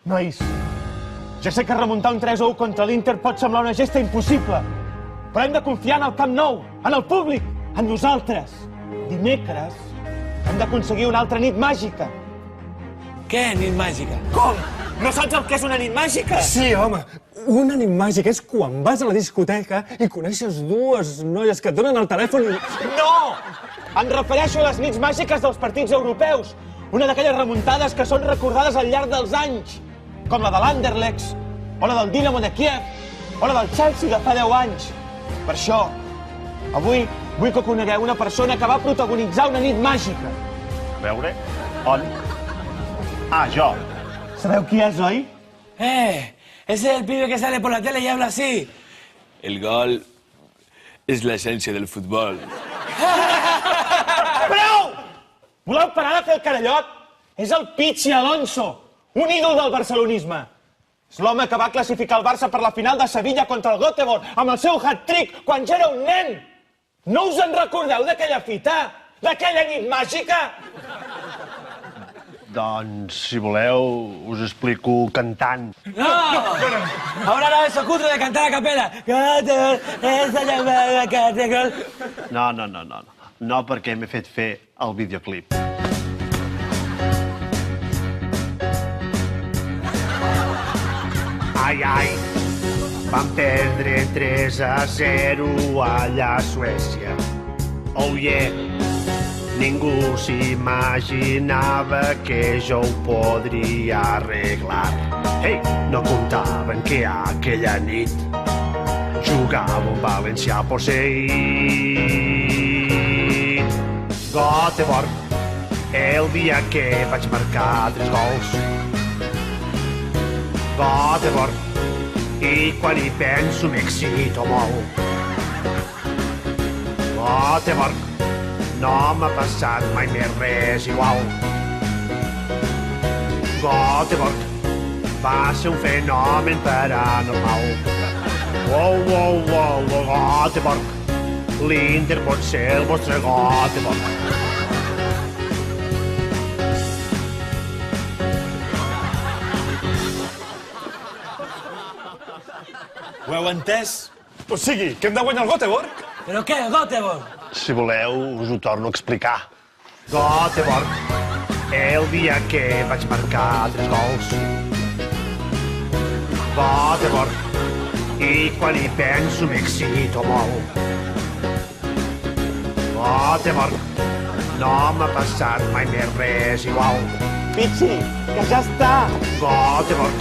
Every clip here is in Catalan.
Nois, ja sé que remuntar un 3-1 contra l'Inter pot semblar una gesta impossible, però hem de confiar en el Camp Nou, en el públic, en nosaltres. Dimecres hem d'aconseguir una altra nit màgica. Què, nit màgica? Com? No saps el que és una nit màgica? Sí, home, una nit màgica és quan vas a la discoteca i coneixes dues noies que et donen el telèfon i... No! Em refereixo a les nits màgiques dels partits europeus. Una d'aquelles remuntades que són recordades al llarg dels anys, com la de l'Anderlecht, o la del Dinamo de Kiev, o la del Chelsea de fa 10 anys. Per això, avui vull que conegueu una persona que va protagonitzar una nit màgica. A veure, on? Ah, jo. Sabeu qui és, oi? Ese es el pibe que sale por la tele y habla así. El gol es la esencia del fútbol. Prou! Voleu parar de fer el carallot? És el Pichi Alonso, un ídol del barcelonisme. És l'home que va classificar el Barça per la final de Sevilla contra el Göteborg amb el seu hat-trick quan ja era un nen. No us en recordeu d'aquella fita? D'aquella nit màgica? Doncs, si voleu, us explico cantant. ¡No! Ahora era eso cutre de cantar a capela. Esa llamada que... No. No, perquè m'he fet fer el videoclip. Ai, vam perdre 3-0 allà a Suècia. Oh yeah, ningú s'imaginava que jo ho podria arreglar. Ei, no comptaven que aquella nit jugava un valencià posseït. Göteborg, el dia que vaig marcar 3 gols. Göteborg, i quan hi penso m'excito molt. Göteborg, no m'ha passat mai més res igual. Göteborg va ser un fenomen paranormal. Göteborg, l'Inter pot ser el vostre Göteborg. Ho heu entès? O sigui, que hem de guanyar el Göteborg? ¿Pero qué, Göteborg? Si voleu, us ho torno a explicar. Göteborg, el dia que vaig marcar 3 gols. Göteborg, i quan hi penso m'excito molt. Göteborg, no m'ha passat mai més res igual. Pichi, que ja està! Göteborg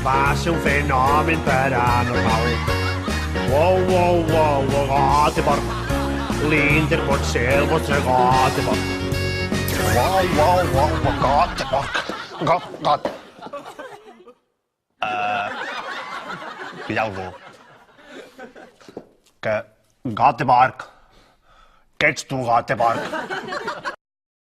va ser un fenomen paranormal. Göteborg, l'Inter pot ser el vostre Göteborg. Göteborg. Hi ha algú. Que... Göteborg. Que ets tu, Göteborg?